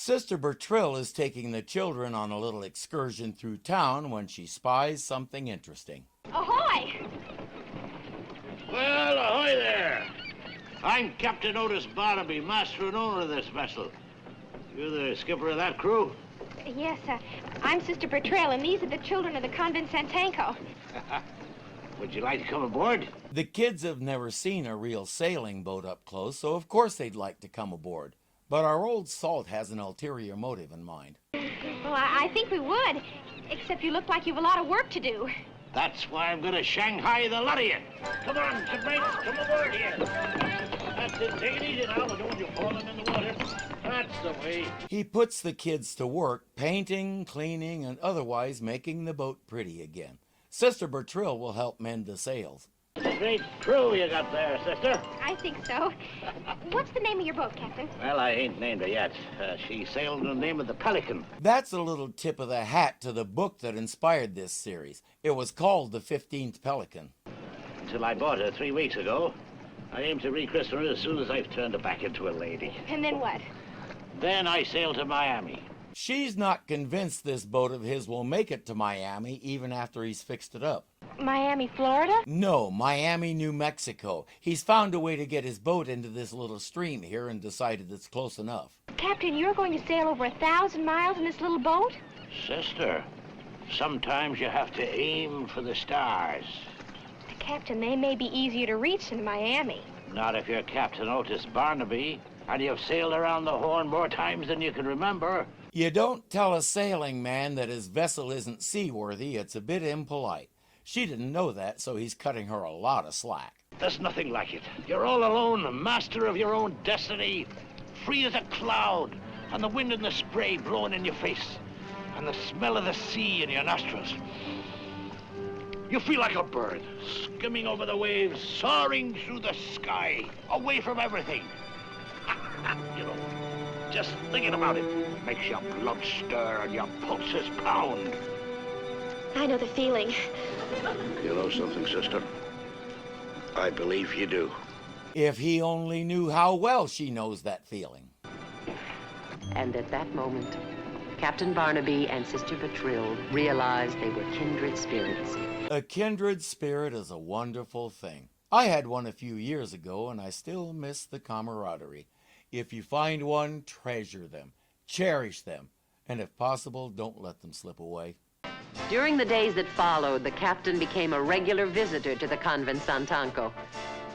Sister Bertrille is taking the children on a little excursion through town when she spies something interesting. Ahoy! Well, ahoy there. I'm Captain Otis Barnaby, master and owner of this vessel. You're the skipper of that crew? Yes, I'm Sister Bertrille, and these are the children of the Convent San Tanco. Would you like to come aboard? The kids have never seen a real sailing boat up close, so of course they'd like to come aboard. But our old salt has an ulterior motive in mind. Well, I think we would, except you look like you've a lot of work to do. That's why I'm going to Shanghai the lot of you. Come on, shipmates, come aboard here. That's it, take it easy now, but don't you fall in the water. That's the way. He puts the kids to work, painting, cleaning, and otherwise making the boat pretty again. Sister Bertrille will help mend the sails. Great crew you got there, sister. I think so. What's the name of your boat, Captain? Well, I ain't named her yet. She sailed in the name of the Pelican. That's a little tip of the hat to the book that inspired this series. It was called The 15th Pelican. Until I bought her 3 weeks ago. I aim to rechristen her as soon as I've turned her back into a lady. And then what? Then I sail to Miami. She's not convinced this boat of his will make it to Miami even after he's fixed it up. Miami, Florida? No, Miami, New Mexico. He's found a way to get his boat into this little stream here and decided it's close enough. Captain, you're going to sail over 1,000 miles in this little boat? Sister, sometimes you have to aim for the stars. Captain, they may be easier to reach than Miami. Not if you're Captain Otis Barnaby, and you've sailed around the Horn more times than you can remember. You don't tell a sailing man that his vessel isn't seaworthy. It's a bit impolite. She didn't know that, so he's cutting her a lot of slack. There's nothing like it. You're all alone, master of your own destiny, free as a cloud, and the wind and the spray blowing in your face, and the smell of the sea in your nostrils. You feel like a bird, skimming over the waves, soaring through the sky, away from everything. You know, just thinking about it makes your blood stir and your pulses pound. I know the feeling. You know something, sister? I believe you do. If he only knew how well she knows that feeling. And at that moment, Captain Barnaby and Sister Bertrille realized they were kindred spirits. A kindred spirit is a wonderful thing. I had one a few years ago, and I still miss the camaraderie. If you find one, treasure them, cherish them, and if possible, don't let them slip away. During the days that followed, the captain became a regular visitor to the Convent San Tanco.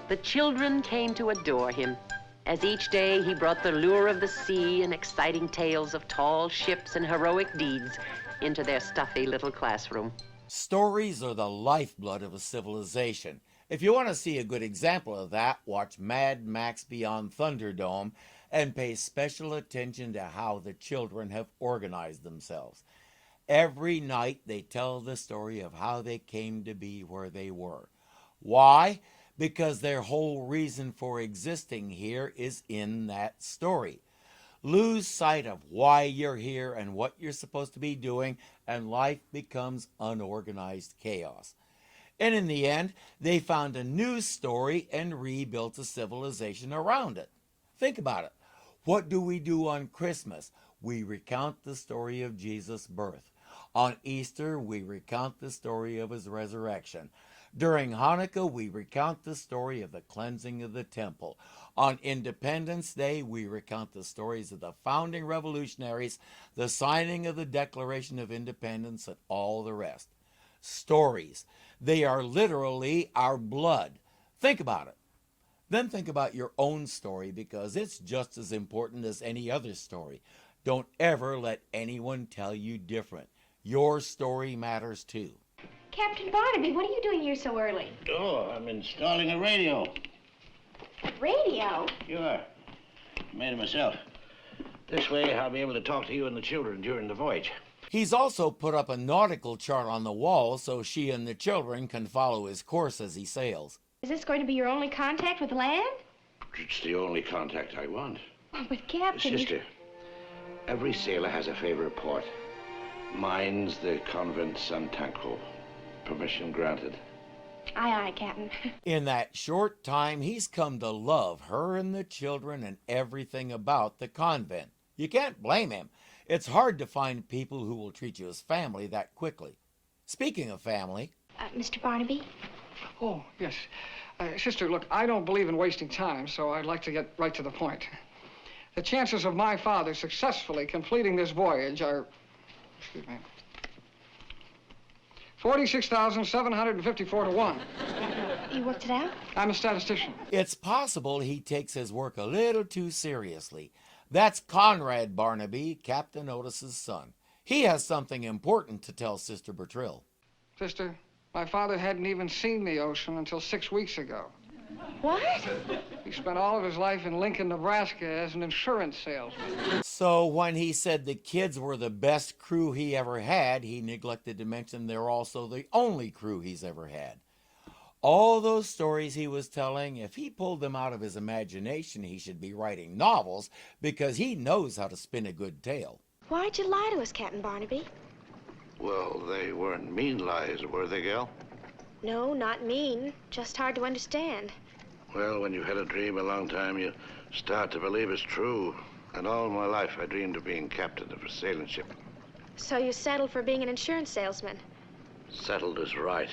The children came to adore him, as each day he brought the lure of the sea and exciting tales of tall ships and heroic deeds into their stuffy little classroom. Stories are the lifeblood of a civilization. If you want to see a good example of that, watch Mad Max Beyond Thunderdome and pay special attention to how the children have organized themselves. Every night they tell the story of how they came to be where they were. Why? Because their whole reason for existing here is in that story. Lose sight of why you're here and what you're supposed to be doing, and life becomes unorganized chaos. And in the end, they found a new story and rebuilt a civilization around it. Think about it. What do we do on Christmas? We recount the story of Jesus' birth. On Easter, we recount the story of his resurrection. During Hanukkah, we recount the story of the cleansing of the temple. On Independence Day, we recount the stories of the founding revolutionaries, the signing of the Declaration of Independence, and all the rest. Stories. They are literally our blood. Think about it. Then think about your own story, because it's just as important as any other story. Don't ever let anyone tell you different. Your story matters too. Captain Barnaby, what are you doing here so early? Oh, I'm installing a radio. Radio? Sure. Made it myself. This way, I'll be able to talk to you and the children during the voyage. He's also put up a nautical chart on the wall so she and the children can follow his course as he sails. Is this going to be your only contact with land? It's the only contact I want. Oh, but Captain... Sister, every sailor has a favorite port. Mine's the Convent San Tanco. Permission granted. Aye, aye, Captain. In that short time, he's come to love her and the children and everything about the convent. You can't blame him. It's hard to find people who will treat you as family that quickly. Speaking of family... Mr. Barnaby? Oh, yes. Sister, look, I don't believe in wasting time, so I'd like to get right to the point. The chances of my father successfully completing this voyage are, excuse me, 46,754 to 1. You worked it out? I'm a statistician. It's possible he takes his work a little too seriously. That's Conrad Barnaby, Captain Otis's son. He has something important to tell Sister Bertrille. Sister, my father hadn't even seen the ocean until 6 weeks ago. What? He spent all of his life in Lincoln, Nebraska as an insurance salesman. So when he said the kids were the best crew he ever had, he neglected to mention they're also the only crew he's ever had. All those stories he was telling, if he pulled them out of his imagination, he should be writing novels because he knows how to spin a good tale. Why'd you lie to us, Captain Barnaby? Well, they weren't mean lies, were they, gal? No, not mean. Just hard to understand. Well, when you've had a dream a long time, you start to believe it's true. And all my life, I dreamed of being captain of a sailing ship. So you settled for being an insurance salesman? Settled is right.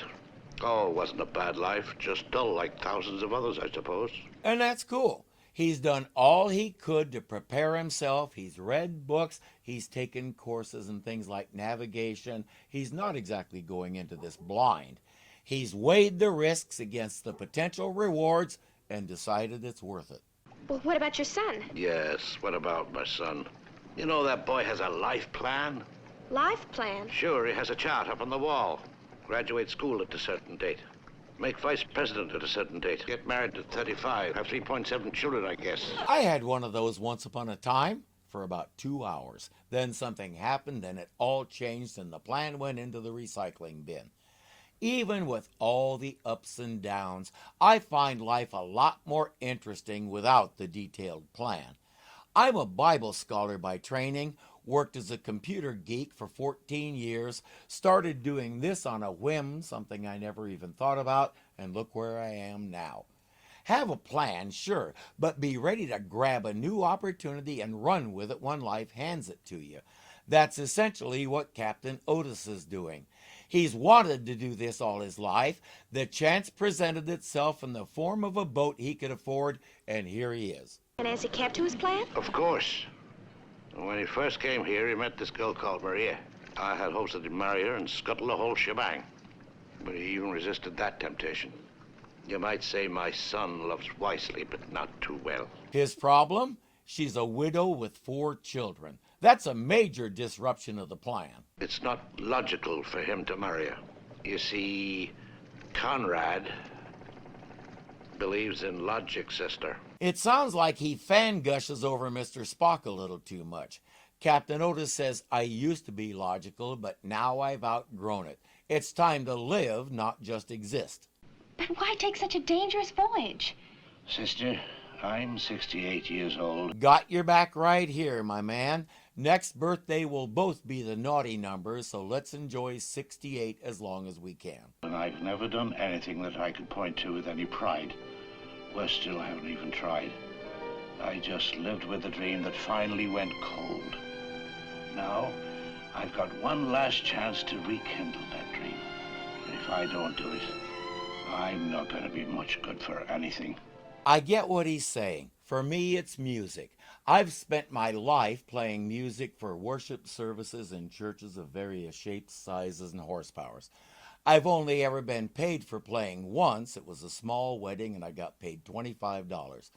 Oh, it wasn't a bad life, just dull like thousands of others, I suppose. And that's cool. He's done all he could to prepare himself. He's read books. He's taken courses in things like navigation. He's not exactly going into this blind. He's weighed the risks against the potential rewards and decided it's worth it. Well, what about your son? Yes, what about my son? You know that boy has a life plan? Life plan? Sure, he has a chart up on the wall. Graduate school at a certain date. Make vice president at a certain date. Get married at 35. Have 3.7 children, I guess. I had one of those once upon a time for about 2 hours. Then something happened and it all changed and the plan went into the recycling bin. Even with all the ups and downs, I find life a lot more interesting without the detailed plan. I'm a Bible scholar by training, worked as a computer geek for 14 years, started doing this on a whim, something I never even thought about, and look where I am now. Have a plan, sure, but be ready to grab a new opportunity and run with it when life hands it to you. That's essentially what Captain Otis is doing. He's wanted to do this all his life. The chance presented itself in the form of a boat he could afford, and here he is. And has he kept to his plan? Of course. When he first came here, he met this girl called Maria. I had hopes that he'd marry her and scuttle the whole shebang. But he even resisted that temptation. You might say my son loves wisely, but not too well. His problem? She's a widow with 4 children. That's a major disruption of the plan. It's not logical for him to marry her. You see, Conrad believes in logic, sister. It sounds like he fangushes over Mr. Spock a little too much. Captain Otis says, I used to be logical, but now I've outgrown it. It's time to live, not just exist. But why take such a dangerous voyage? Sister, I'm 68 years old. Got your back right here, my man. Next birthday will both be the naughty numbers, so let's enjoy 68 as long as we can. And I've never done anything that I could point to with any pride. Worse still, I haven't even tried. I just lived with a dream that finally went cold. Now, I've got one last chance to rekindle that dream. And if I don't do it, I'm not going to be much good for anything. I get what he's saying. For me, it's music. I've spent my life playing music for worship services in churches of various shapes, sizes, and horsepowers. I've only ever been paid for playing once. It was a small wedding, and I got paid $25.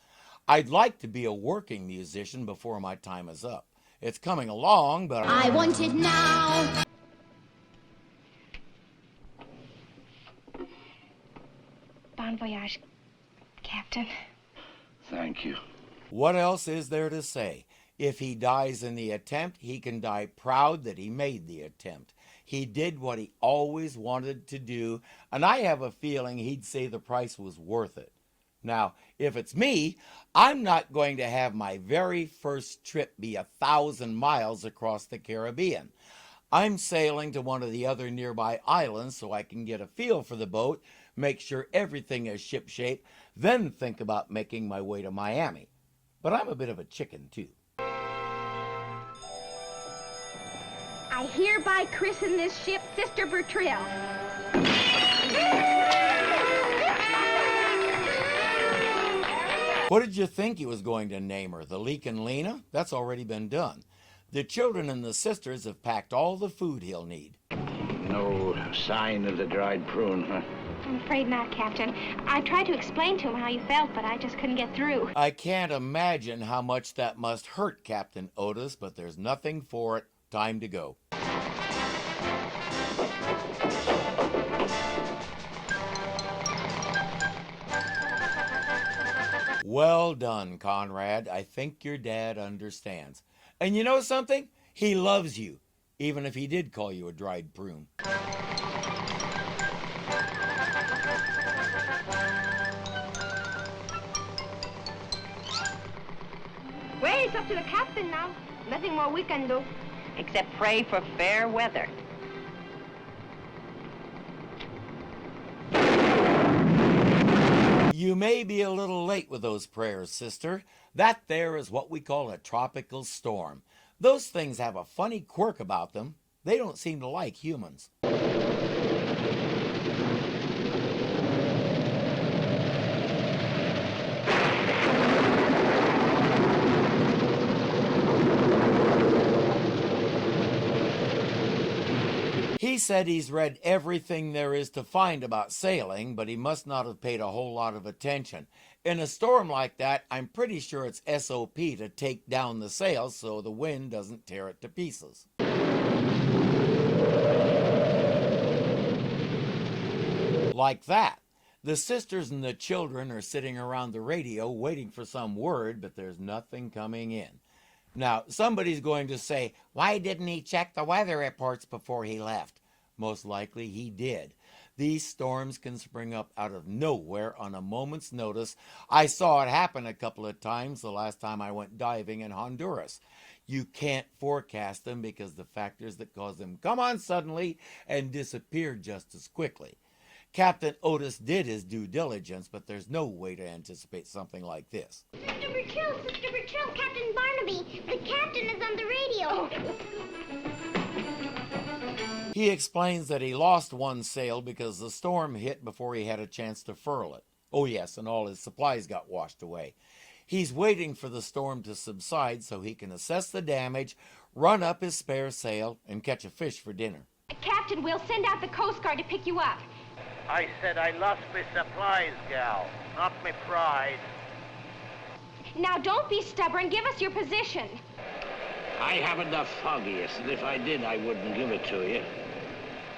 I'd like to be a working musician before my time is up. It's coming along, but I want it now. Bon voyage, Captain. Thank you. what else is there to say? If he dies in the attempt, he can die proud that he made the attempt. He did what he always wanted to do, and I have a feeling he'd say the price was worth it. Now, if it's me, I'm not going to have my very first trip be 1,000 miles across the Caribbean. I'm sailing to one of the other nearby islands so I can get a feel for the boat, make sure everything is shipshape, then think about making my way to Miami. But I'm a bit of a chicken, too. I hereby christen this ship Sister Bertrille. What did you think he was going to name her? The Leakin' Lena? That's already been done. The children and the sisters have packed all the food he'll need. No sign of the dried prune, huh? I'm afraid not, Captain. I tried to explain to him how you felt, but I just couldn't get through. I can't imagine how much that must hurt Captain Otis, but there's nothing for it. Time to go. Well done, Conrad. I think your dad understands. And you know something? He loves you, even if he did call you a dried prune. Way, it's up to the captain now. Nothing more we can do. Except pray for fair weather. You may be a little late with those prayers, sister. That there is what we call a tropical storm. Those things have a funny quirk about them. They don't seem to like humans. He said he's read everything there is to find about sailing, but he must not have paid a whole lot of attention. In a storm like that, I'm pretty sure it's SOP to take down the sails so the wind doesn't tear it to pieces. Like that. The sisters and the children are sitting around the radio waiting for some word, but there's nothing coming in. Now, somebody's going to say, why didn't he check the weather reports before he left? Most likely he did. These storms can spring up out of nowhere on a moment's notice. I saw it happen a couple of times the last time I went diving in Honduras. You can't forecast them because the factors that cause them come on suddenly and disappear just as quickly. Captain Otis did his due diligence, but there's no way to anticipate something like this. Sister Bertrille, Captain Barnaby. The captain is on the radio. He explains that he lost one sail because the storm hit before he had a chance to furl it. Oh yes, and all his supplies got washed away. He's waiting for the storm to subside so he can assess the damage, run up his spare sail, and catch a fish for dinner. Captain, we'll send out the Coast Guard to pick you up. I said I lost my supplies, gal, not my pride. Now, don't be stubborn. Give us your position. I haven't the foggiest, and if I did, I wouldn't give it to you.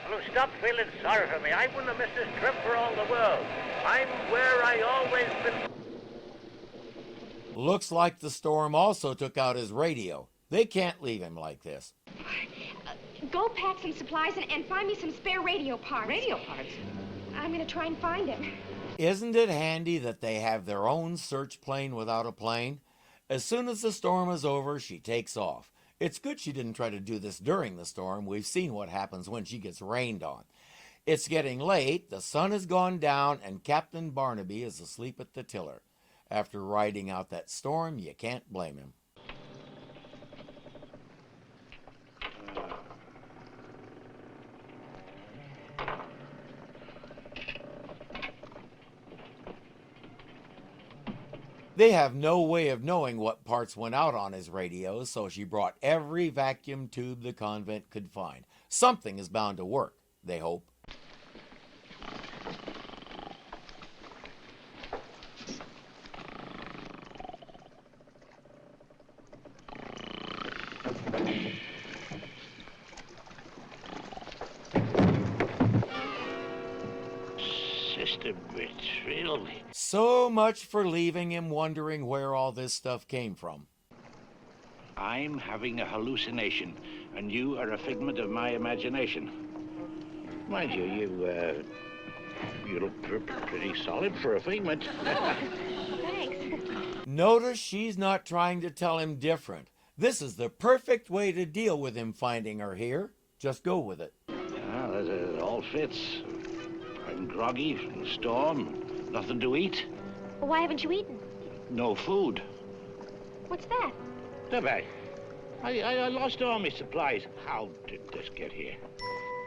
Well, stop feeling sorry for me. I wouldn't have missed this trip for all the world. I'm where I always been. Looks like the storm also took out his radio. They can't leave him like this. Go pack some supplies and find me some spare radio parts. Radio parts? I'm going to try and find him. Isn't it handy that they have their own search plane without a plane? As soon as the storm is over, she takes off. It's good she didn't try to do this during the storm. We've seen what happens when she gets rained on. It's getting late, the sun has gone down, and Captain Barnaby is asleep at the tiller. After riding out that storm, you can't blame him. They have no way of knowing what parts went out on his radio, so she brought every vacuum tube the convent could find. Something is bound to work, they hope. Sister Bertrille. So much for leaving him wondering where all this stuff came from. I'm having a hallucination, and you are a figment of my imagination. Mind you, you look pretty solid for a figment. Thanks. Notice she's not trying to tell him different. This is the perfect way to deal with him finding her here. Just go with it. It all fits. I'm groggy from the storm. Nothing to eat. Well, why haven't you eaten? No food. What's that? The bag. I lost all my supplies. How did this get here?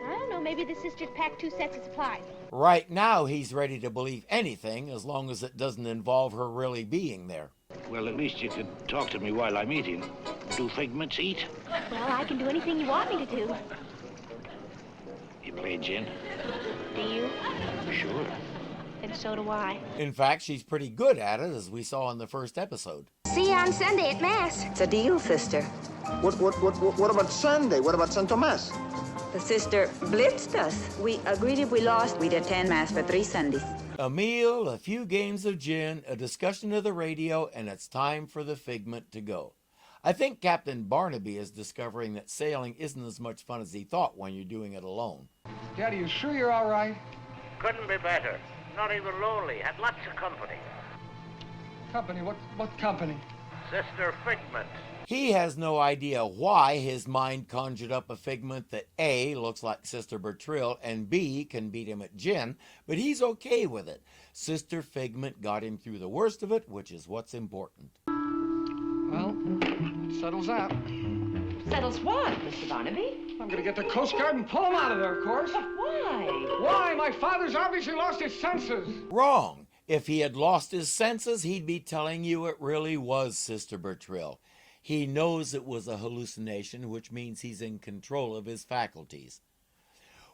I don't know, maybe the sisters packed 2 sets of supplies. Right now, he's ready to believe anything as long as it doesn't involve her really being there. Well, at least you could talk to me while I'm eating. Do figments eat? Well, I can do anything you want me to do. You play gin? Do you? Sure. And so do I. In fact, she's pretty good at it, as we saw in the first episode. See you on Sunday at Mass. It's a deal, sister. What about Sunday? What about San Tomas? The sister blitzed us. We agreed if we lost, we'd attend Mass for 3 Sundays. A meal, a few games of gin, a discussion of the radio, and it's time for the figment to go. I think Captain Barnaby is discovering that sailing isn't as much fun as he thought when you're doing it alone. Daddy, you sure you're all right? Couldn't be better. Not even lonely. Had lots of company. Company? What company? Sister Figment. He has no idea why his mind conjured up a figment that A, looks like Sister Bertrille, and B, can beat him at gin, but he's okay with it. Sister Figment got him through the worst of it, which is what's important. Well, it settles that. Settles what, Mr. Barnaby? I'm gonna get the Coast Guard and pull him out of there, of course. But why? Why? My father's obviously lost his senses. Wrong. If he had lost his senses, he'd be telling you it really was Sister Bertrille. He knows it was a hallucination, which means he's in control of his faculties.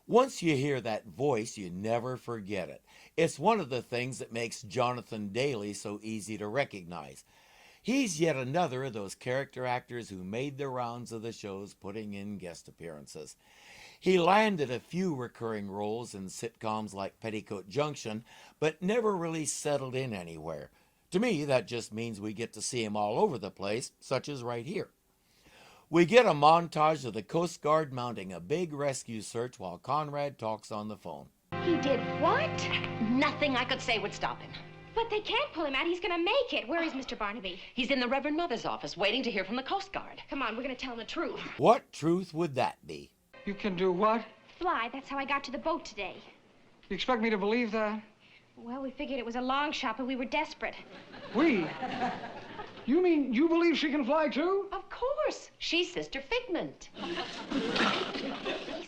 Once you hear that voice, you never forget it. It's one of the things that makes Jonathan Daly so easy to recognize. He's yet another of those character actors who made the rounds of the shows, putting in guest appearances. He landed a few recurring roles in sitcoms like Petticoat Junction, but never really settled in anywhere. To me, that just means we get to see him all over the place, such as right here. We get a montage of the Coast Guard mounting a big rescue search while Conrad talks on the phone. He did what? Nothing I could say would stop him. But they can't pull him out. He's gonna make it. Where is Mr. Barnaby? He's in the Reverend Mother's office waiting to hear from the Coast Guard. Come on, we're gonna tell him the truth. What truth would that be? You can do what? Fly, that's how I got to the boat today. You expect me to believe that? Well, we figured it was a long shot, but we were desperate. We? You mean you believe she can fly too? Of course. She's Sister Figment. You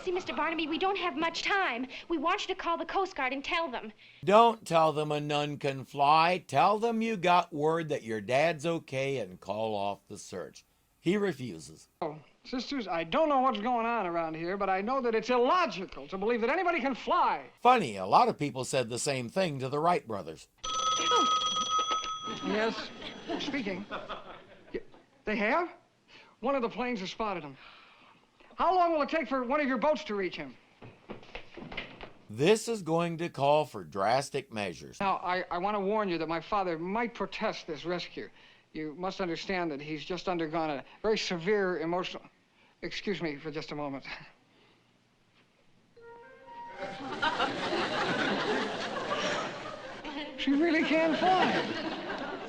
see, Mr. Barnaby, we don't have much time. We want you to call the Coast Guard and tell them. Don't tell them a nun can fly. Tell them you got word that your dad's okay and call off the search. He refuses. Oh, sisters, I don't know what's going on around here, but I know that it's illogical to believe that anybody can fly. Funny, a lot of people said the same thing to the Wright brothers. Yes, speaking. They have? One of the planes has spotted him. How long will it take for one of your boats to reach him? This is going to call for drastic measures. Now, I want to warn you that my father might protest this rescue. You must understand that he's just undergone a very severe emotional... Excuse me for just a moment. She really can fly.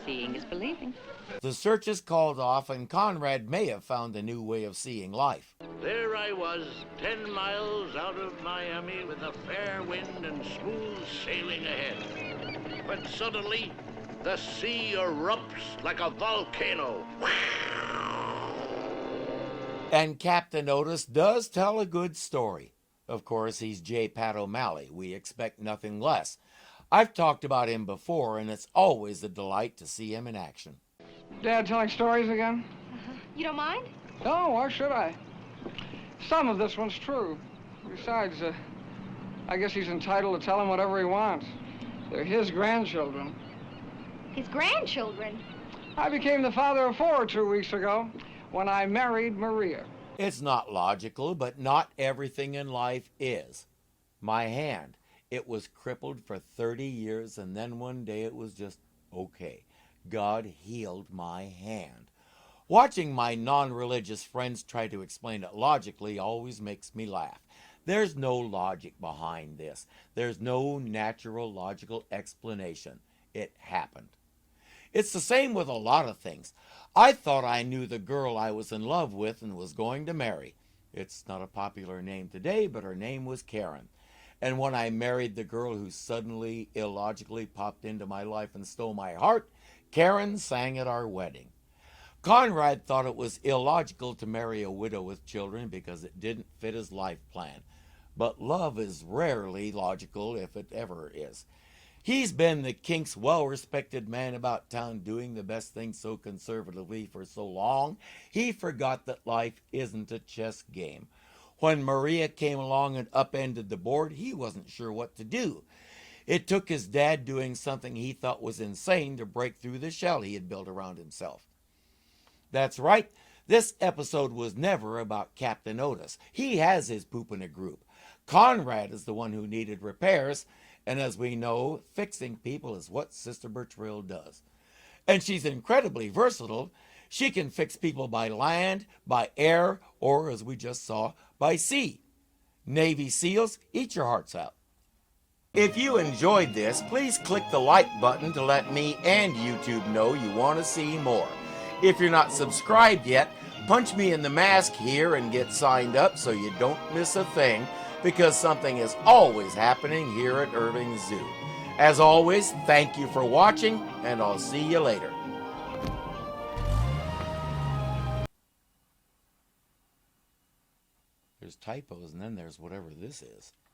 Seeing is believing. The search is called off, and Conrad may have found a new way of seeing life. There I was, 10 miles out of Miami with a fair wind and smooth sailing ahead. But suddenly, the sea erupts like a volcano. And Captain Otis does tell a good story. Of course, he's J. Pat O'Malley. We expect nothing less. I've talked about him before, and it's always a delight to see him in action. Dad telling stories again? You don't mind? No, why should I? Some of this one's true. Besides, I guess he's entitled to tell him whatever he wants. They're his grandchildren. His grandchildren? I became the father of 4 2 weeks ago when I married Maria. It's not logical, but not everything in life is. My hand, it was crippled for 30 years, and then one day it was just okay. God healed my hand. Watching my non-religious friends try to explain it logically always makes me laugh. There's no logic behind this. There's no natural, logical explanation. It happened. It's the same with a lot of things. I thought I knew the girl I was in love with and was going to marry. It's not a popular name today, but her name was Karen. And when I married the girl who suddenly, illogically popped into my life and stole my heart, Karen sang at our wedding. Conrad thought it was illogical to marry a widow with children because it didn't fit his life plan. But love is rarely logical, if it ever is. He's been the kink's well-respected man about town doing the best thing so conservatively for so long, he forgot that life isn't a chess game. When Maria came along and upended the board, he wasn't sure what to do. It took his dad doing something he thought was insane to break through the shell he had built around himself. That's right, this episode was never about Captain Otis. He has his poop in a group. Conrad is the one who needed repairs, and as we know, fixing people is what Sister Bertrille does. And she's incredibly versatile. She can fix people by land, by air, or, as we just saw, by sea. Navy SEALs, eat your hearts out. If you enjoyed this, please click the like button to let me and YouTube know you want to see more. If you're not subscribed yet, punch me in the mask here and get signed up so you don't miss a thing, because something is always happening here at Irving Zoo. As always, thank you for watching, and I'll see you later. There's typos, and then there's whatever this is.